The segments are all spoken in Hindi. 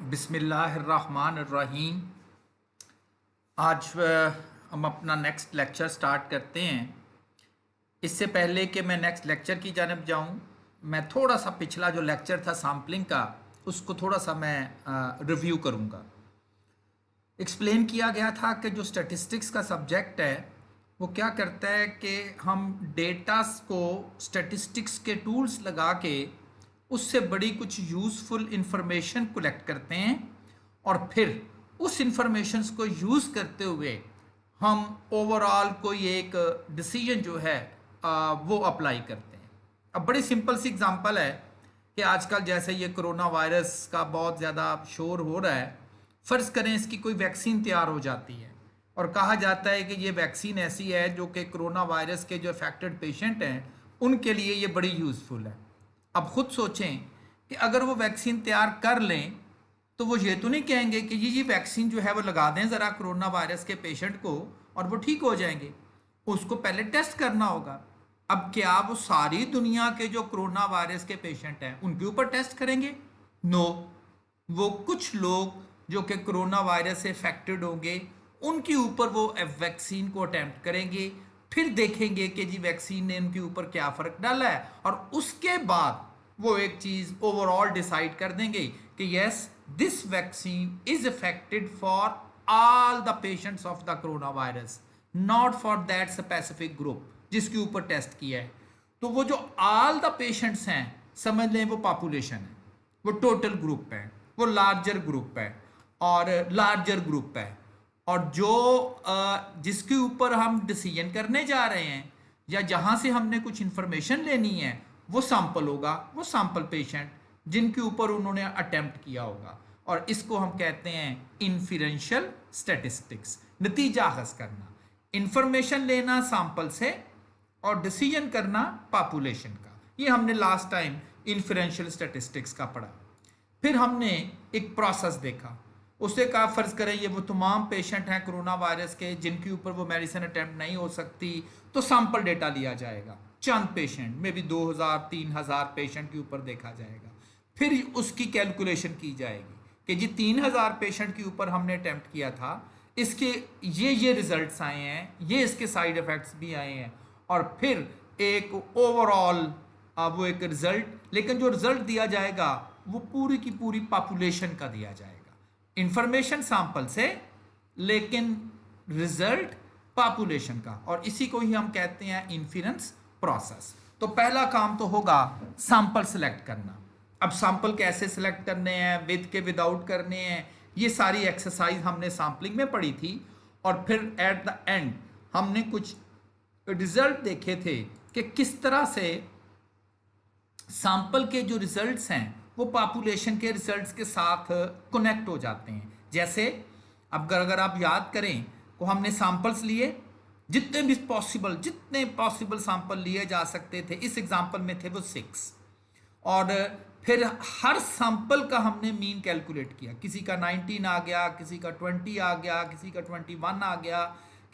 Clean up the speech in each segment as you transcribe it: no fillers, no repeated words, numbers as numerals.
बिस्मिल्लाहिर्रहमानिर्रहीम। आज हम अपना नेक्स्ट लेक्चर स्टार्ट करते हैं। इससे पहले कि मैं नेक्स्ट लेक्चर की जानब जाऊं, मैं थोड़ा सा पिछला जो लेक्चर था सैम्पलिंग का, उसको थोड़ा सा मैं रिव्यू करूंगा। एक्सप्लेन किया गया था कि जो स्टैटिस्टिक्स का सब्जेक्ट है वो क्या करता है कि हम डेटास को स्टैटिस्टिक्स के टूल्स लगा के उससे बड़ी कुछ यूज़फुल इंफॉर्मेशन कलेक्ट करते हैं और फिर उस इंफॉर्मेशंस को यूज़ करते हुए हम ओवरऑल कोई एक डिसीजन जो है वो अप्लाई करते हैं। अब बड़ी सिंपल सी एग्जांपल है कि आजकल जैसे ये कोरोना वायरस का बहुत ज़्यादा शोर हो रहा है, फ़र्ज़ करें इसकी कोई वैक्सीन तैयार हो जाती है और कहा जाता है कि ये वैक्सीन ऐसी है जो कि कोरोना वायरस के जो अफेक्टेड पेशेंट हैं उनके लिए ये बड़ी यूज़फुल है। अब ख़ुद सोचें कि अगर वो वैक्सीन तैयार कर लें तो वो ये तो नहीं कहेंगे कि ये वैक्सीन जो है वो लगा दें ज़रा कोरोना वायरस के पेशेंट को और वो ठीक हो जाएंगे। उसको पहले टेस्ट करना होगा। अब क्या वो सारी दुनिया के जो कोरोना वायरस के पेशेंट हैं उनके ऊपर टेस्ट करेंगे? नो, वो कुछ लोग जो कि कोरोना वायरस से अफेक्टेड होंगे उनके ऊपर वो वैक्सीन को अटेम्प्ट करेंगे, फिर देखेंगे कि जी वैक्सीन ने उनके ऊपर क्या फ़र्क डाला है और उसके बाद वो एक चीज़ ओवरऑल डिसाइड कर देंगे कि yes this vaccine is affected for all the patients of the corona virus, not for that specific group जिसके ऊपर टेस्ट किया है। तो वो जो ऑल द पेशेंट्स हैं समझ लें वो पॉपुलेशन है, वो टोटल ग्रुप है, वो लार्जर ग्रुप है और लार्जर ग्रुप है। और जो जिसके ऊपर हम डिसीजन करने जा रहे हैं या जहां से हमने कुछ इंफॉर्मेशन लेनी है वो सैंपल होगा, वो सैंपल पेशेंट जिनके ऊपर उन्होंने अटेम्प्ट किया होगा। और इसको हम कहते हैं इन्फरेंशियल स्टैटिस्टिक्स, नतीजा अखज़ करना, इंफॉर्मेशन लेना सैंपल से और डिसीजन करना पॉपुलेशन का। ये हमने लास्ट टाइम इन्फरेंशियल स्टैटिस्टिक्स का पढ़ा। फिर हमने एक प्रोसेस देखा, उससे कहा फ़र्ज़ करें ये वो तमाम पेशेंट हैं कोरोना वायरस के जिनके ऊपर वो मेडिसिन अटैम्प्ट नहीं हो सकती, तो सैंपल डेटा लिया जाएगा, चंद पेशेंट में भी 2000-3000 पेशेंट के ऊपर देखा जाएगा। फिर उसकी कैलकुलेशन की जाएगी कि जी 3000 पेशेंट के ऊपर हमने अटैम्प्ट किया था, इसके ये रिजल्ट्स आए हैं, ये इसके साइड इफ़ेक्ट्स भी आए हैं। और फिर एक ओवरऑल वो एक रिज़ल्ट, लेकिन जो रिज़ल्ट दिया जाएगा वो पूरी की पूरी पॉपुलेशन का दिया जाएगा। इंफॉर्मेशन सैंपल से लेकिन रिजल्ट पॉपुलेशन का, और इसी को ही हम कहते हैं इन्फरेंस प्रोसेस। तो पहला काम तो होगा सैंपल सेलेक्ट करना। अब सैंपल कैसे सेलेक्ट करने हैं, विद के विदाउट करने हैं, ये सारी एक्सरसाइज हमने सैम्पलिंग में पढ़ी थी। और फिर एट द एंड हमने कुछ रिजल्ट देखे थे कि किस तरह से सैंपल के जो रिजल्ट्स हैं वो पॉपुलेशन के रिजल्ट्स के साथ कनेक्ट हो जाते हैं। जैसे अब अगर आप याद करें तो हमने सैंपल्स लिए, जितने पॉसिबल सैंपल लिए जा सकते थे, इस एग्जांपल में थे वो 6। और फिर हर सैंपल का हमने मीन कैलकुलेट किया, किसी का 19 आ गया, किसी का 20 आ गया, किसी का 21 आ गया,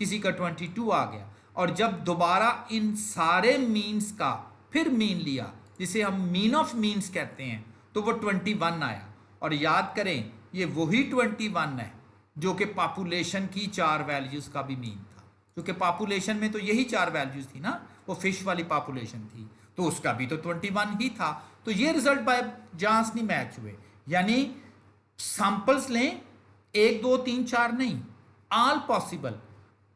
किसी का 22 आ गया। और जब दोबारा इन सारे मीन्स का फिर मीन लिया, जिसे हम मीन ऑफ मीन्स कहते हैं, तो वो 21 आया। और याद करें ये वही 21 है जो कि पॉपुलेशन की 4 वैल्यूज़ का भी मीन था, क्योंकि पॉपुलेशन में तो यही 4 वैल्यूज़ थी ना, वो फिश वाली पॉपुलेशन थी, तो उसका भी तो 21 ही था। तो ये रिजल्ट बाय चांस नहीं मैच हुए, यानी सैंपल्स लें 1 2 3 4 नहीं, ऑल पॉसिबल,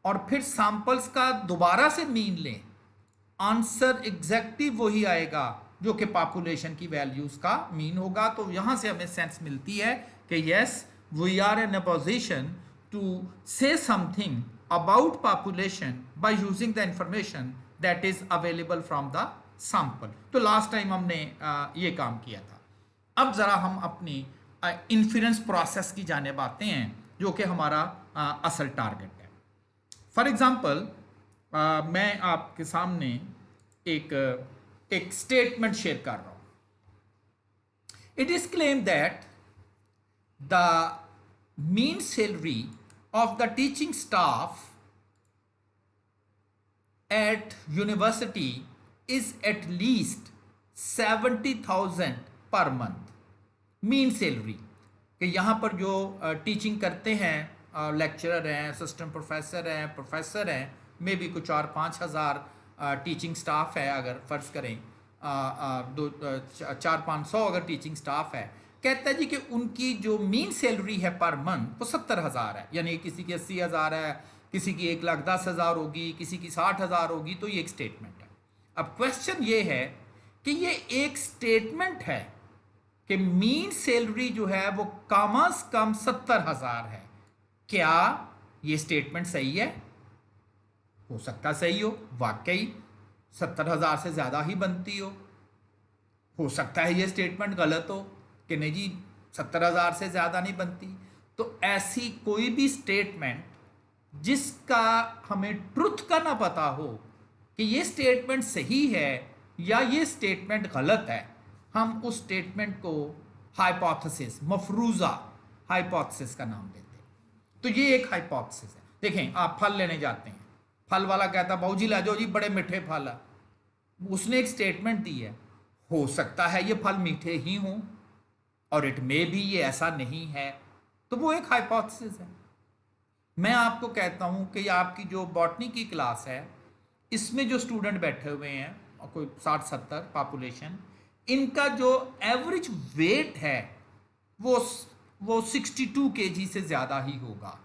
और फिर सैंपल्स का दोबारा से मीन लें, आंसर एग्जैक्टली वही आएगा जो कि पॉपुलेशन की वैल्यूज का मीन होगा। तो यहां से हमें सेंस मिलती है कि yes we are in a position to say something about population by using the information that is available from the sample. तो लास्ट टाइम हमने ये काम किया था। अब ज़रा हम अपनी इन्फ्रेंस प्रोसेस की जानिब आते हैं जो कि हमारा असल टारगेट है। फॉर एग्जांपल मैं आपके सामने एक स्टेटमेंट शेयर कर रहा हूं। It is claim that the mean salary of the teaching staff at university is at least 70,000 per month mean salary। कि यहाँ पर जो टीचिंग करते हैं, लेक्चरर हैं, असिस्टेंट प्रोफेसर हैं, प्रोफेसर हैं, मे भी कुछ और 5,000 टीचिंग स्टाफ है, अगर फ़र्ज़ करें 400-500 अगर टीचिंग स्टाफ है, कहता है जी कि उनकी जो मीन सैलरी है पर मंथ वो 70,000 है, यानी किसी की 80,000 है, किसी की 1,10,000 होगी, किसी की 60,000 होगी। तो ये एक स्टेटमेंट है। अब क्वेश्चन ये है कि ये एक स्टेटमेंट है कि मीन सैलरी जो है वो कम से कम 70,000 है। क्या ये स्टेटमेंट सही है? हो सकता सही हो, वाकई 70,000 से ज़्यादा ही बनती हो सकता है ये स्टेटमेंट गलत हो कि नहीं जी 70,000 से ज़्यादा नहीं बनती। तो ऐसी कोई भी स्टेटमेंट जिसका हमें ट्रुथ का ना पता हो कि ये स्टेटमेंट सही है या ये स्टेटमेंट गलत है, हम उस स्टेटमेंट को हाइपोथेसिस, मफरूज़ा हाइपोथेसिस का नाम देते हैं। तो ये एक हाइपोथेसिस है। देखें, आप फल लेने जाते हैं, फल वाला कहता है बाबूजी ला जाओ जी बड़े मीठे फल है। उसने एक स्टेटमेंट दी है, हो सकता है ये फल मीठे ही हों और इट मे भी ये ऐसा नहीं है, तो वो एक हाइपोथेसिस है। मैं आपको कहता हूं कि आपकी जो बॉटनी की क्लास है इसमें जो स्टूडेंट बैठे हुए हैं, कोई 60-70 पॉपुलेशन, इनका जो एवरेज वेट है वो 62 kg से ज़्यादा ही होगा।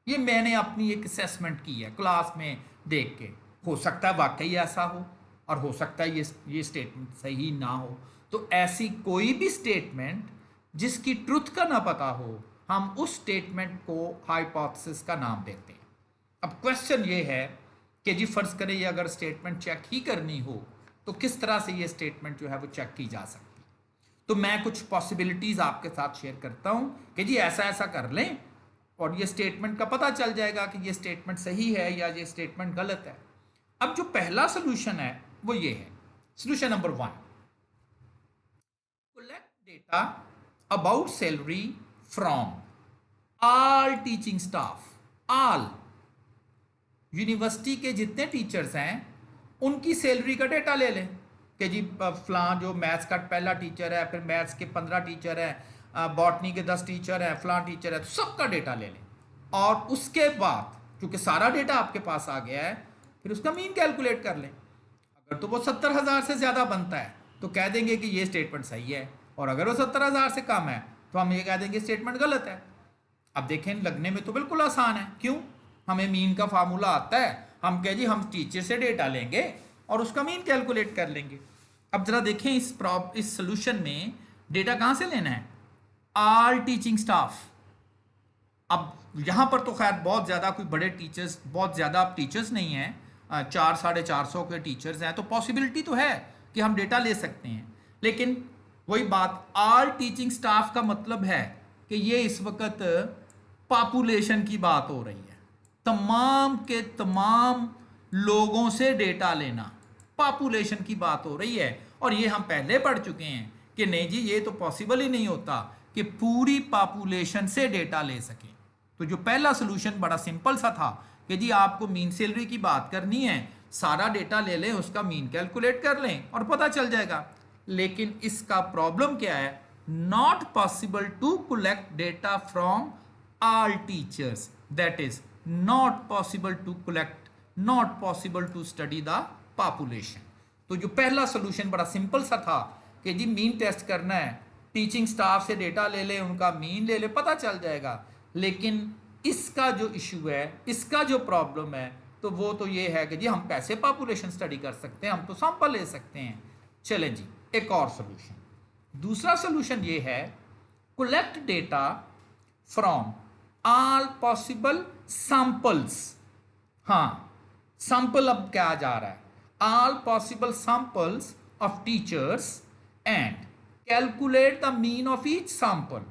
ये मैंने अपनी एक असेसमेंट की है क्लास में देख के। हो सकता है वाकई ऐसा हो और हो सकता है ये स्टेटमेंट सही ना हो। तो ऐसी कोई भी स्टेटमेंट जिसकी ट्रुथ का ना पता हो, हम उस स्टेटमेंट को हाइपोथेसिस का नाम देते हैं। अब क्वेश्चन ये है कि जी फर्ज करें ये अगर स्टेटमेंट चेक ही करनी हो तो किस तरह से ये स्टेटमेंट जो है वो चेक की जा सकती है। तो मैं कुछ पॉसिबिलिटीज़ आपके साथ शेयर करता हूं कि जी ऐसा ऐसा कर लें और ये स्टेटमेंट का पता चल जाएगा कि ये स्टेटमेंट सही है या ये स्टेटमेंट गलत है। अब जो पहला सोल्यूशन है वो ये है, solution number 1, collect data about salary from all teaching staff. All university के जितने टीचर्स हैं उनकी सैलरी का डेटा ले लें कि जी फलां जो मैथ्स का पहला टीचर है, फिर मैथ्स के 15 टीचर हैं, बॉटनी के 10 टीचर हैं, फलां टीचर है, तो सबका डेटा ले लें। और उसके बाद क्योंकि सारा डेटा आपके पास आ गया है, फिर उसका मीन कैलकुलेट कर लें। अगर तो वो 70,000 से ज़्यादा बनता है तो कह देंगे कि ये स्टेटमेंट सही है, और अगर वो 70,000 से कम है तो हम ये कह देंगे स्टेटमेंट गलत है। अब देखें, लगने में तो बिल्कुल आसान है, क्यों? हमें मीन का फार्मूला आता है, हम कह जी हम टीचर से डेटा लेंगे और उसका मीन कैलकुलेट कर लेंगे। अब जरा देखें इस सोल्यूशन में डेटा कहाँ से लेना है? All teaching staff. अब यहाँ पर तो खैर बहुत ज़्यादा कोई बड़े टीचर्स, बहुत ज़्यादा टीचर्स नहीं हैं, 400-450 के टीचर्स हैं, तो पॉसिबिलिटी तो है कि हम डेटा ले सकते हैं। लेकिन वही बात, ऑल टीचिंग स्टाफ का मतलब है कि ये इस वक्त पॉपुलेशन की बात हो रही है, तमाम के तमाम लोगों से डेटा लेना, पॉपुलेशन की बात हो रही है। और ये हम पहले पढ़ चुके हैं कि नहीं जी ये तो पॉसिबल ही नहीं होता कि पूरी पॉपुलेशन से डेटा ले सकें। तो जो पहला सोल्यूशन बड़ा सिंपल सा था कि जी आपको मीन सैलरी की बात करनी है, सारा डेटा ले लें, उसका मीन कैलकुलेट कर लें और पता चल जाएगा। लेकिन इसका प्रॉब्लम क्या है? Not possible to collect data from all teachers, that is not possible to collect, not possible to study the population. तो जो पहला सोल्यूशन बड़ा सिंपल सा था कि जी मीन टेस्ट करना है, टीचिंग स्टाफ से डेटा ले ले, उनका मीन ले ले, पता चल जाएगा। लेकिन इसका जो इशू है, इसका जो प्रॉब्लम है, तो वो तो ये है कि जी हम कैसे पॉपुलेशन स्टडी कर सकते हैं, हम तो सैंपल ले सकते हैं। चलें जी, एक और सोल्यूशन, दूसरा सोल्यूशन ये है, collect data from all possible samples. हाँ, सैंपल अब क्या जा रहा है? All possible samples of teachers and calculate the mean of each sample.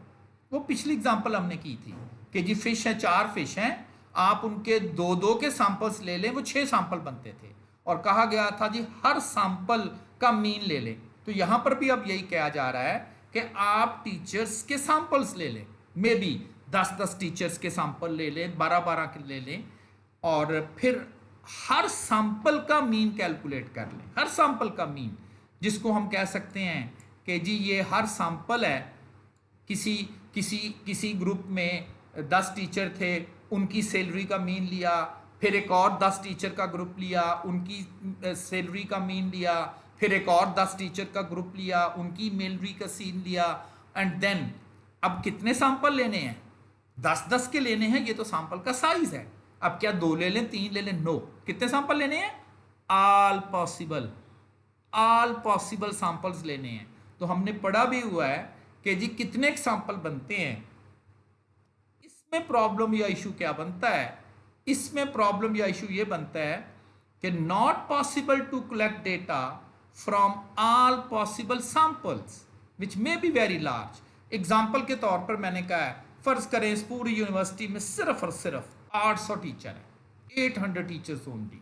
वो पिछली एग्जांपल हमने की थी कि जी फिश है, 4 फिश हैं, आप उनके 2-2 के सैंपल्स ले लें, वो 6 सैंपल बनते थे, और कहा गया था जी हर सैंपल का मीन ले लें। तो यहाँ पर भी अब यही कहा जा रहा है कि आप टीचर्स के सैंपल्स ले लें, मे बी 10-10 टीचर्स के सैंपल ले लें, 12-12 के ले लें, और फिर हर सैंपल का मीन कैलकुलेट कर लें। हर सैंपल का मीन, जिसको हम कह सकते हैं कि जी ये हर सैंपल है, किसी किसी किसी ग्रुप में 10 टीचर थे, उनकी सैलरी का मीन लिया, फिर एक और 10 टीचर का ग्रुप लिया, उनकी सैलरी का मीन लिया, फिर एक और 10 टीचर का ग्रुप लिया, उनकी सैलरी का सीन लिया, एंड देन अब कितने सैंपल लेने हैं? 10-10 के लेने हैं, ये तो सैंपल का साइज है। अब क्या 2 ले लें, 3 ले लें? नो। कितने सैंपल लेने हैं? ऑल पॉसिबल सैंपल्स लेने हैं। तो हमने पढ़ा भी हुआ है कि जी कितने सैंपल बनते हैं। इसमें प्रॉब्लम या इशू क्या बनता है? इसमें प्रॉब्लम या इशू ये बनता है कि not possible to collect data from all possible samples which may be very large. Example के तौर पर मैंने कहा है, फर्ज करें इस पूरी यूनिवर्सिटी में सिर्फ और सिर्फ 800 टीचर हैं, 800 टीचर्स ओनली,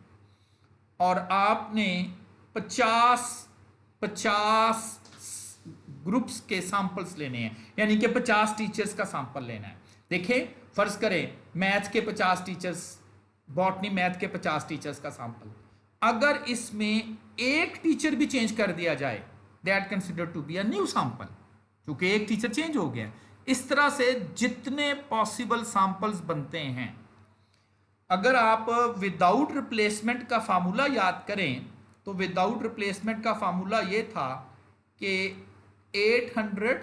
और आपने 50 ग्रुप्स के सैंपल्स लेने हैं, यानी कि 50 टीचर्स का सैंपल लेना है। देखिए, फर्ज करें मैथ्स के 50 टीचर्स, बॉटनी मैथ के 50 टीचर्स का सैंपल। अगर इसमें एक टीचर भी चेंज कर दिया जाए, that consider to be a new sample, क्योंकि एक टीचर चेंज हो गया। इस तरह से जितने पॉसिबल सैंपल्स बनते हैं, अगर आप विदाउट रिप्लेसमेंट का फार्मूला याद करें तो विदाउट रिप्लेसमेंट का फार्मूला ये था कि 800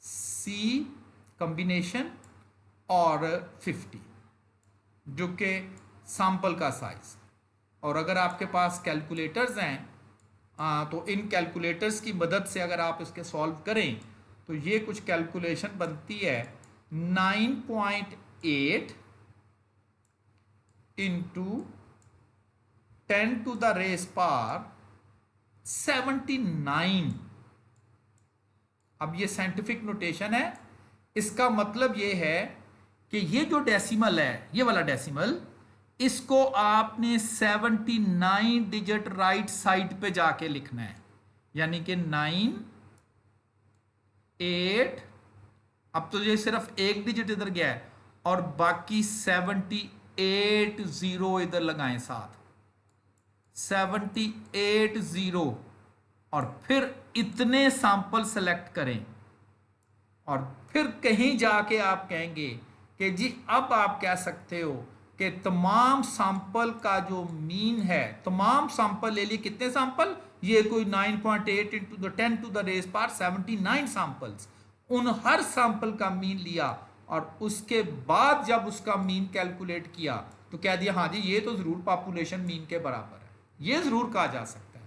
सी कॉम्बिनेशन और 50, जो कि सैंपल का साइज। और अगर आपके पास कैलकुलेटर्स हैं तो इन कैलकुलेटर्स की मदद से अगर आप इसके सॉल्व करें तो ये कुछ कैलकुलेशन बनती है 9.8 into 10 to the raise power 79। अब ये साइंटिफिक नोटेशन है। इसका मतलब ये है कि ये जो डेसिमल है, ये वाला डेसिमल, इसको आपने 79 डिजिट राइट साइड पे जाके लिखना है, यानी कि 9 8, अब तो ये सिर्फ एक डिजिट इधर गया है, और बाकी 78 जीरो इधर लगाएं साथ, 78 जीरो, और फिर इतने सैंपल सेलेक्ट करें, और फिर कहीं जाके आप कहेंगे कि जी अब आप कह सकते हो कि तमाम सैंपल का जो मीन है, तमाम सैंपल ले लिए। कितने सैंपल? ये कोई 9.8 into the 10 to the raise power 79 samples. उन हर सैंपल का मीन लिया और उसके बाद जब उसका मीन कैलकुलेट किया तो कह दिया हाँ जी ये तो ज़रूर पॉपुलेशन मीन के बराबर है, ये ज़रूर कहा जा सकता है।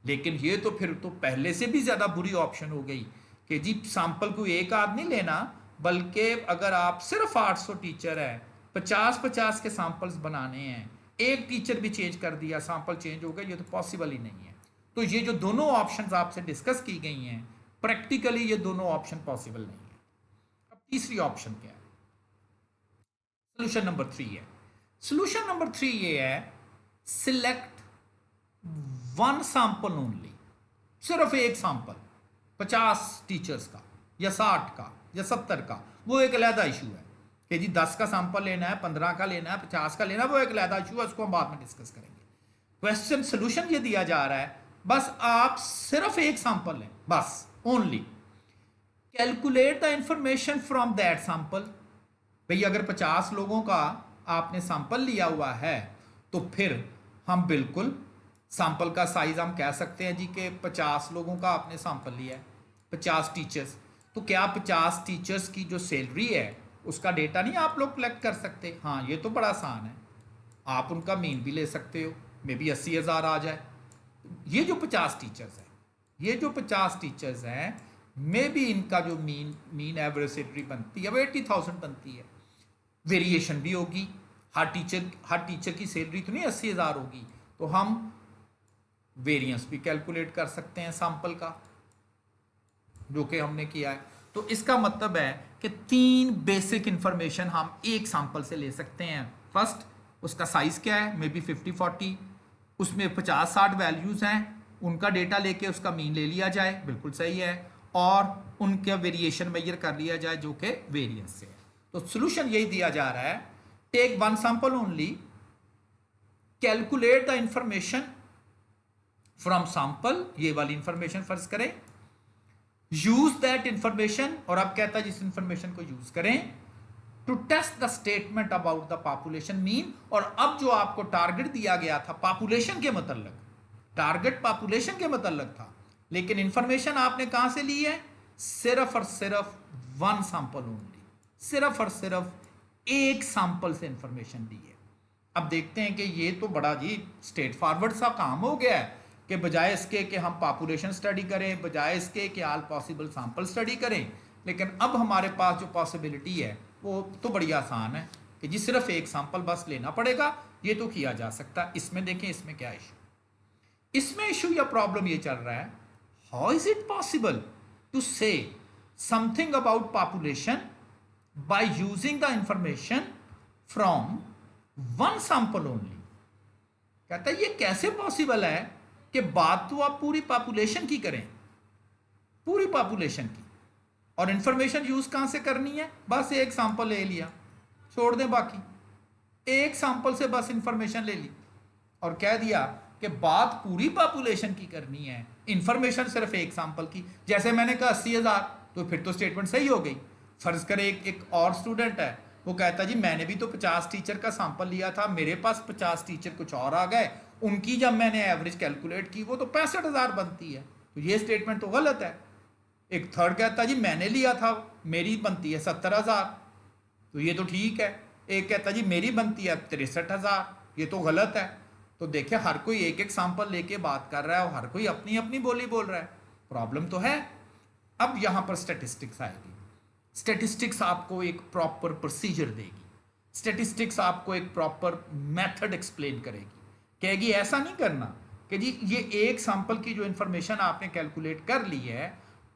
लेकिन ये तो फिर तो पहले से भी ज़्यादा बुरी ऑप्शन हो गई कि जी सैंपल को एक आदमी लेना, बल्कि अगर आप सिर्फ 800 टीचर है, 50-50 के सैंपल्स बनाने हैं, एक टीचर भी चेंज कर दिया, सैंपल चेंज हो गया, ये तो पॉसिबल ही नहीं है। तो ये जो दोनों ऑप्शंस आपसे डिस्कस की गई हैं, प्रैक्टिकली ये दोनों ऑप्शन पॉसिबल नहीं है। अब तीसरी ऑप्शन क्या है? सोल्यूशन नंबर 3 है। सोल्यूशन नंबर 3 ये है, सिलेक्ट वन सैंपल ओनली, सिर्फ एक सैंपल, 50 टीचर्स का या 60 का या 70 का, वो एक अलहदा इशू है कि जी 10 का सैंपल लेना है, 15 का लेना है, 50 का लेना है, वो एक अलहदा इशू है, उसको हम बाद में डिस्कस करेंगे। क्वेश्चन सोल्यूशन ये दिया जा रहा है, बस आप सिर्फ एक सैंपल लें, बस only. Calculate the information from that sample. भाई अगर 50 लोगों का आपने सैंपल लिया हुआ है तो फिर हम बिल्कुल सैंपल का साइज हम कह सकते हैं जी कि 50 लोगों का आपने सैंपल लिया है, 50 टीचर्स, तो क्या 50 टीचर्स की जो सैलरी है उसका डेटा नहीं आप लोग कलेक्ट कर सकते? हाँ, ये तो बड़ा आसान है, आप उनका मीन भी ले सकते हो, मे बी 80,000 आ जाए। ये जो 50 टीचर्स हैं, ये जो 50 टीचर्स हैं, मे बी इनका जो मीन एवरेज सैलरी बनती है वो 80,000 बनती है। वेरिएशन भी होगी, हर टीचर की सैलरी तो नहीं 80,000 होगी, तो हम वेरिएंस भी कैलकुलेट कर सकते हैं सैंपल का, जो कि हमने किया है। तो इसका मतलब है कि 3 बेसिक इंफॉर्मेशन हम एक सैंपल से ले सकते हैं। फर्स्ट, उसका साइज क्या है, मे बी 50-40, उसमें 50-60 वैल्यूज़ हैं, उनका डेटा लेके उसका मीन ले लिया जाए, बिल्कुल सही है, और उनका वेरिएशन मेजर कर लिया जाए जो कि वेरिएंस से है। तो सोल्यूशन यही दिया जा रहा है, take one sample only, calculate the information from sample, ये वाली इंफॉर्मेशन फर्ज करें, यूज दैट इंफॉर्मेशन, और अब कहता है जिस इंफॉर्मेशन को यूज करें to test the statement about the population mean. और अब जो आपको टारगेट दिया गया था पॉपुलेशन के मतलब, टारगेट पॉपुलेशन के मतलब था, लेकिन इंफॉर्मेशन आपने कहां से ली है? सिर्फ और सिर्फ वन सैंपल ओनली, सिर्फ और सिर्फ एक सैंपल से इंफॉर्मेशन ली है। अब देखते हैं कि ये तो बड़ा जी स्ट्रेट फॉरवर्ड सा काम हो गया है कि बजाय इसके कि हम पॉपुलेशन स्टडी करें, बजाय इसके कि ऑल पॉसिबल सैंपल स्टडी करें, लेकिन अब हमारे पास जो पॉसिबिलिटी है वो तो बड़ी आसान है कि जी सिर्फ एक सैंपल बस लेना पड़ेगा। ये तो किया जा सकता है। इसमें देखें इसमें क्या इशू, इसमें इशू या प्रॉब्लम ये चल रहा है, how is it possible to say something about population by using the information from one sample only. कहता है ये कैसे पॉसिबल है कि बात तो आप पूरी पॉपुलेशन की करें, पूरी पॉपुलेशन की, और इंफॉर्मेशन यूज कहां से करनी है? बस एक सैंपल ले लिया, छोड़ दें बाकी, एक सैंपल से बस इंफॉर्मेशन ले ली और कह दिया कि बात पूरी पॉपुलेशन की करनी है, इंफॉर्मेशन सिर्फ एक सैंपल की। जैसे मैंने कहा 80,000, तो फिर तो स्टेटमेंट सही हो गई। फर्ज करें एक और स्टूडेंट है, वो कहता जी मैंने भी तो 50 टीचर का सैंपल लिया था, मेरे पास 50 टीचर कुछ और आ गए, उनकी जब मैंने एवरेज कैलकुलेट की वो तो 65,000 बनती है, तो ये स्टेटमेंट तो गलत है। एक थर्ड कहता जी मैंने लिया था, मेरी बनती है 70,000, तो ये तो ठीक है। एक कहता जी मेरी बनती है 63,000, ये तो गलत है। तो देखिए हर कोई एक एक सैंपल लेके बात कर रहा है और हर कोई अपनी अपनी बोली बोल रहा है, प्रॉब्लम तो है। अब यहां पर स्टैटिस्टिक्स आएगी। स्टैटिस्टिक्स आपको एक प्रॉपर प्रोसीजर देगी, स्टैटिस्टिक्स आपको एक प्रॉपर मेथड एक्सप्लेन करेगी, कहेगी ऐसा नहीं करना कि जी ये एक सैंपल की जो इंफॉर्मेशन आपने कैलकुलेट कर ली है,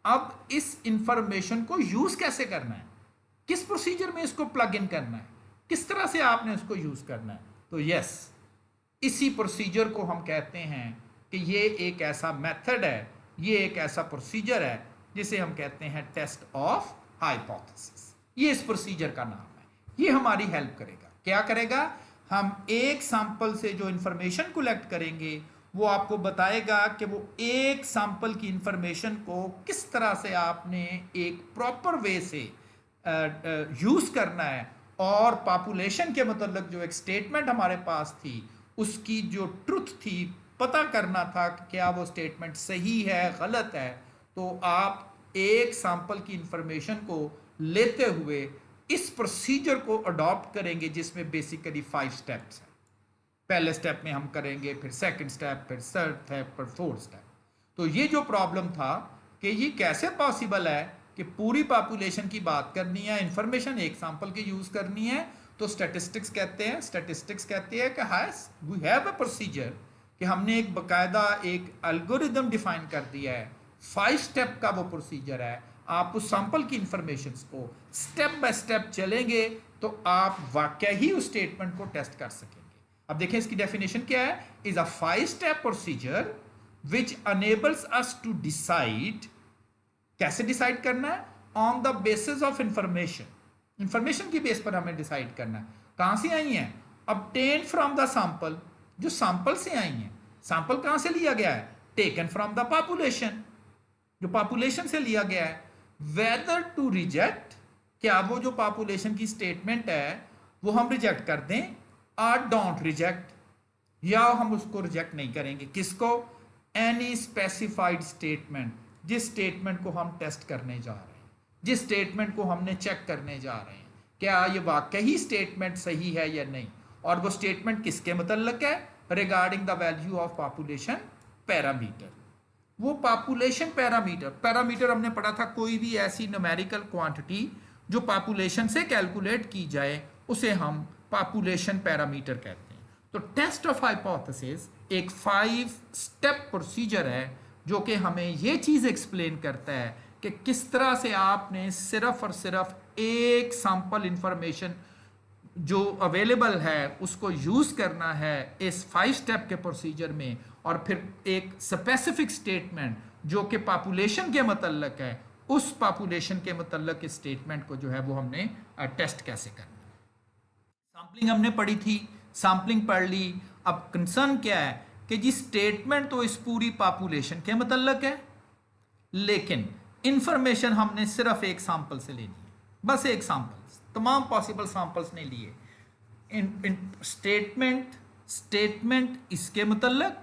अब इस इंफॉर्मेशन को यूज कैसे करना है, किस प्रोसीजर में इसको प्लग इन करना है, किस तरह से आपने उसको यूज करना है। तो यस, इसी प्रोसीजर को हम कहते हैं कि ये एक ऐसा मेथड है, ये एक ऐसा प्रोसीजर है जिसे हम कहते हैं टेस्ट ऑफ हाइपोथेसिस। ये इस प्रोसीजर का नाम है। ये हमारी हेल्प करेगा। क्या करेगा? हम एक सैंपल से जो इंफॉर्मेशन कलेक्ट करेंगे वो आपको बताएगा कि वो एक सैंपल की इंफॉर्मेशन को किस तरह से आपने एक प्रॉपर वे से यूज करना है, और पॉपुलेशन के मतलब जो एक स्टेटमेंट हमारे पास थी उसकी जो ट्रुथ थी, पता करना था कि क्या वो स्टेटमेंट सही है गलत है। तो आप एक सैंपल की इंफॉर्मेशन को लेते हुए इस प्रोसीजर को अडॉप्ट करेंगे जिसमें बेसिकली 5 स्टेप्स हैं। पहले स्टेप में हम करेंगे, फिर सेकंड स्टेप, फिर थर्ड स्टेप, फिर फोर्थ स्टेप। तो ये जो प्रॉब्लम था कि ये कैसे पॉसिबल है कि पूरी पॉपुलेशन की बात करनी है, इंफॉर्मेशन एक सैंपल की यूज करनी है, तो स्टैटिस्टिक्स कहते हैं, स्टैटिस्टिक्स कहती है कि वी हैव अ प्रोसीजर, कि हमने एक बकायदा एक एल्गोरिदम डिफाइन कर दिया है, 5 स्टेप का वो प्रोसीजर है। आप उस सैंपल की इंफॉर्मेशन को स्टेप बाय स्टेप चलेंगे तो आप वाकई ही उस स्टेटमेंट को टेस्ट कर सकेंगे। अब देखें इसकी डेफिनेशन क्या है। Is a 5 step procedure which enables us to decide, कैसे डिसाइड करना है? On the basis of information, information की बेस पर हमें डिसाइड करना है। कहां से आई है? ऑब्टेन फ्रॉम द सैंपल, जो सैंपल से आई है। सैंपल कहां से लिया गया है? टेकन फ्रॉम द पॉपुलेशन, जो पॉपुलेशन से लिया गया है। वेदर टू रिजेक्ट, क्या वो जो पॉपुलेशन की स्टेटमेंट है वो हम रिजेक्ट कर दें, और डोंट रिजेक्ट, या हम उसको रिजेक्ट नहीं करेंगे। किसको? एनी स्पेसिफाइड स्टेटमेंट, जिस स्टेटमेंट को हम टेस्ट करने जा रहे हैं, जिस स्टेटमेंट को हमने चेक करने जा रहे हैं, क्या ये वाकई स्टेटमेंट सही है या नहीं, और वो स्टेटमेंट किसके मतलब है? Regarding the value of population parameter. वो पॉपुलेशन पैरामीटर, पैरामीटर हमने पढ़ा था कोई भी ऐसी न्यूमेरिकल क्वांटिटी जो पॉपुलेशन से कैलकुलेट की जाए उसे हम पॉपुलेशन पैरामीटर कहते हैं। तो टेस्ट ऑफ हाइपोथेसिस एक 5 स्टेप प्रोसीजर है जो कि हमें ये चीज एक्सप्लेन करता है कि किस तरह से आपने सिर्फ और सिर्फ एक सैंपल इंफॉर्मेशन जो अवेलेबल है उसको यूज करना है इस 5 स्टेप के प्रोसीजर में, और फिर एक स्पेसिफिक स्टेटमेंट जो कि पॉपुलेशन के मतलब है, उस पॉपुलेशन के मतलब के स्टेटमेंट को जो है वो हमने टेस्ट कैसे करना है। सैम्पलिंग हमने पढ़ी थी, सैम्पलिंग पढ़ ली। अब कंसर्न क्या है कि जी स्टेटमेंट तो इस पूरी पॉपुलेशन के मतलब है, लेकिन इंफॉर्मेशन हमने सिर्फ एक सैंपल से लेनी है, बस एक सैंपल, तमाम पॉसिबल सैंपल्स नहीं लिए। स्टेटमेंट इसके मुतल्लक,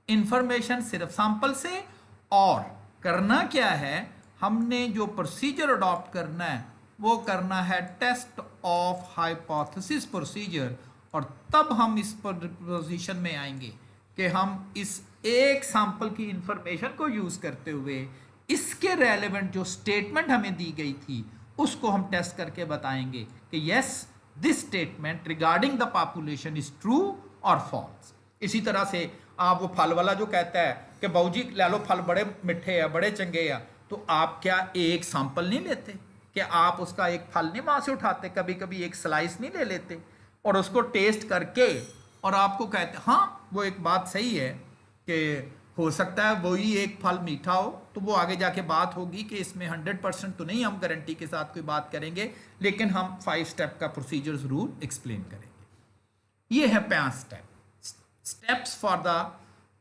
इंफॉर्मेशन सिर्फ सैंपल से। और करना क्या है, हमने जो प्रोसीजर अडॉप्ट करना है वो करना है टेस्ट ऑफ हाइपोथेसिस प्रोसीजर। और तब हम इस पोजीशन में आएंगे कि हम इस एक सैंपल की इंफॉर्मेशन को यूज करते हुए इसके रेलेवेंट जो स्टेटमेंट हमें दी गई थी उसको हम टेस्ट करके बताएंगे कि yes this statement regarding the population is true और फॉल्स। इसी तरह से आप वो फल वाला जो कहता है कि बाबू जी ले लो फल बड़े मिठे हैं, बड़े चंगे हैं, तो आप क्या एक सैंपल नहीं लेते? क्या आप उसका एक फल नहीं वहां से उठाते, कभी कभी एक स्लाइस नहीं ले लेते और उसको टेस्ट करके और आपको कहते हाँ वो एक बात सही है कि हो सकता है वही एक फल मीठा हो, तो वो आगे जाके बात होगी कि इसमें 100% तो नहीं हम गारंटी के साथ कोई बात करेंगे, लेकिन हम 5 स्टेप का प्रोसीजर जरूर एक्सप्लेन करेंगे। ये है 5 steps for the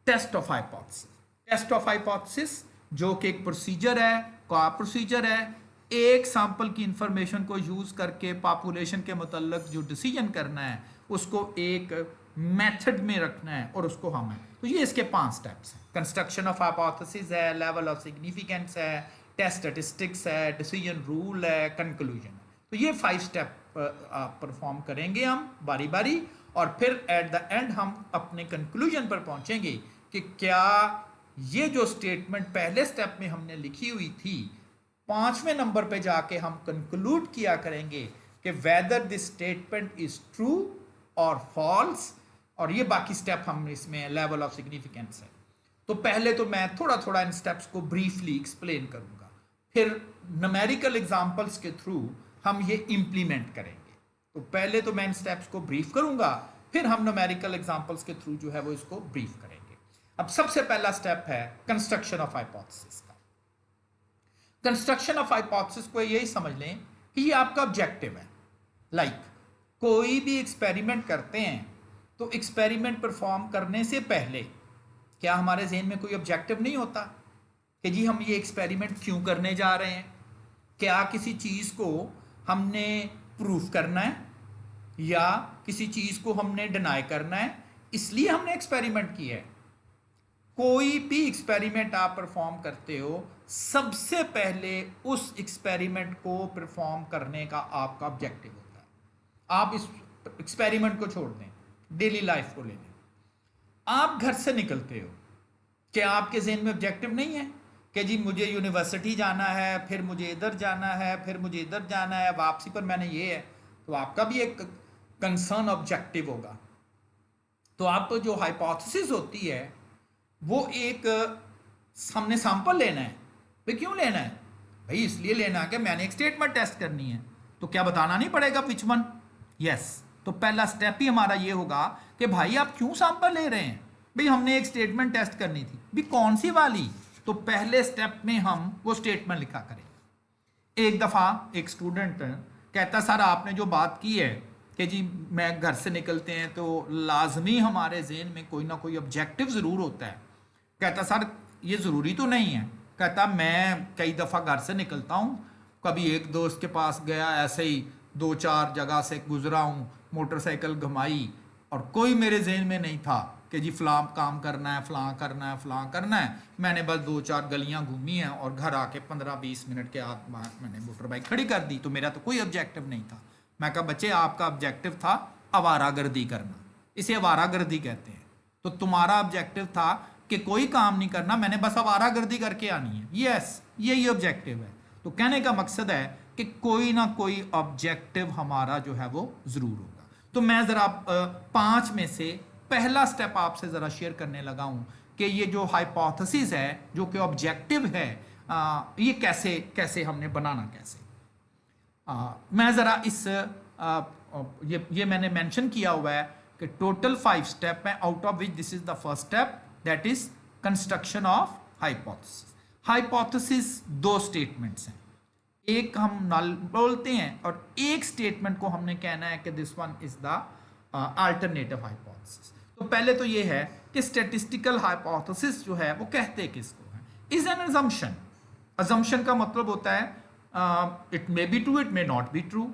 test of hypothesis. Test of hypothesis जो कि एक प्रोसीजर है, क्या प्रोसीजर है, एक सैंपल की इंफॉर्मेशन को यूज करके पॉपुलेशन के मुतल्लिक जो डिसीजन करना है उसको एक मेथड में रखना है और उसको हम है। तो ये इसके 5 स्टेप्स हैं। कंस्ट्रक्शन ऑफ हाइपोथेसिस है, लेवल ऑफ सिग्निफिकेंस है, टेस्ट स्टैटिस्टिक्स है, डिसीजन रूल है, कंक्लूजन। तो ये 5 स्टेप परफॉर्म करेंगे हम बारी बारी और फिर एट द एंड हम अपने कंक्लूजन पर पहुंचेंगे कि क्या ये जो स्टेटमेंट पहले स्टेप में हमने लिखी हुई थी 5वें नंबर पे जाके हम कंक्लूड किया करेंगे कि whether this statement is true और फॉल्स। और ये बाकी स्टेप हम इसमें लेवल ऑफ सिग्निफिकेंस है। तो पहले तो मैं थोड़ा थोड़ा इन स्टेप्स को ब्रीफली एक्सप्लेन करूंगा, फिर न्यूमेरिकल एग्जांपल्स के थ्रू हम ये इंप्लीमेंट करेंगे। तो पहले तो मैं इन स्टेप्स को ब्रीफ करूंगा, फिर हम न्यूमेरिकल एग्जांपल्स के थ्रू जो है वो इसको ब्रीफ करेंगे। अब सबसे पहला स्टेप है कंस्ट्रक्शन ऑफ हाइपोथेसिस का। कंस्ट्रक्शन ऑफ हाइपोथेसिस को यही समझ लें कि ये आपका ऑब्जेक्टिव है। लाइक कोई भी एक्सपेरिमेंट करते हैं तो एक्सपेरिमेंट परफॉर्म करने से पहले क्या हमारे जहन में कोई ऑब्जेक्टिव नहीं होता कि जी हम ये एक्सपेरिमेंट क्यों करने जा रहे हैं? क्या किसी चीज़ को हमने प्रूफ करना है या किसी चीज़ को हमने डिनाई करना है, इसलिए हमने एक्सपेरिमेंट किया है। कोई भी एक्सपेरिमेंट आप परफॉर्म करते हो, सबसे पहले उस एक्सपेरिमेंट को परफॉर्म करने का आपका ऑब्जेक्टिव होता है। आप इस एक्सपेरिमेंट को छोड़ दें, डेली लाइफ को ले लें। आप घर से निकलते हो, क्या आपके ज़हन में ऑब्जेक्टिव नहीं है कि जी मुझे यूनिवर्सिटी जाना है, फिर मुझे इधर जाना है, फिर मुझे इधर जाना है, वापसी पर मैंने ये है? तो आपका भी एक कंसर्न ऑब्जेक्टिव होगा। तो आप जो हाइपोथेसिस होती है वो एक हमने सैंपल लेना है। भाई क्यों लेना है? भाई इसलिए लेना है कि मैंने एक स्टेटमेंट टेस्ट करनी है। तो क्या बताना नहीं पड़ेगा विच वन? यस। तो पहला स्टेप ही हमारा ये होगा कि भाई आप क्यों सैंपल ले रहे हैं? भाई हमने एक स्टेटमेंट टेस्ट करनी थी, भी कौन सी वाली? तो पहले स्टेप में हम वो स्टेटमेंट लिखा करें। एक दफ़ा एक स्टूडेंट कहता सर आपने जो बात की है कि जी मैं घर से निकलते हैं तो लाजमी हमारे जहन में कोई ना कोई ऑब्जेक्टिव ज़रूर होता है। कहता सर ये ज़रूरी तो नहीं है। कहता मैं कई दफ़ा घर से निकलता हूँ, कभी एक दोस्त के पास गया, ऐसे ही 2-4 जगह से गुजरा हूँ, मोटरसाइकिल घुमाई और कोई मेरे जहन में नहीं था कि जी फ़लाँ काम करना है, फ़लाँ करना है, फ़लाँ करना है। मैंने बस 2-4 गलियाँ घूमी हैं और घर आके 15-20 मिनट के बाद मैंने मोटर बाइक खड़ी कर दी। तो मेरा तो कोई ऑब्जेक्टिव नहीं था। मैं कहा बच्चे आपका ऑब्जेक्टिव था आवारागर्दी करना, इसे आवारागर्दी कहते हैं। तो तुम्हारा ऑब्जेक्टिव था कि कोई काम नहीं करना, मैंने बस आवारागर्दी करके आनी है। यस, यही ऑब्जेक्टिव है। तो कहने का मकसद है कि कोई ना कोई ऑब्जेक्टिव हमारा जो है वो ज़रूर होगा। तो मैं ज़रा 5 में से पहला स्टेप आपसे ज़रा शेयर करने लगा हूँ कि ये जो हाइपोथेसिस है जो कि ऑब्जेक्टिव है, ये कैसे कैसे हमने बनाना कैसे। मैं ज़रा इस ये मैंने मेंशन किया हुआ है कि टोटल 5 स्टेप है, out of which this is the first step, that is construction of hypothesis. Hypothesis 2 statements हैं, एक हम नल बोलते हैं और एक स्टेटमेंट को हमने कहना है कि this one is the alternative hypothesis. तो पहले तो ये है कि स्टैटिस्टिकल हाइपोथेसिस जो है वो कहते किसको है? Is an assumption. अजम्पशन का मतलब होता है it may be true, it may not be true.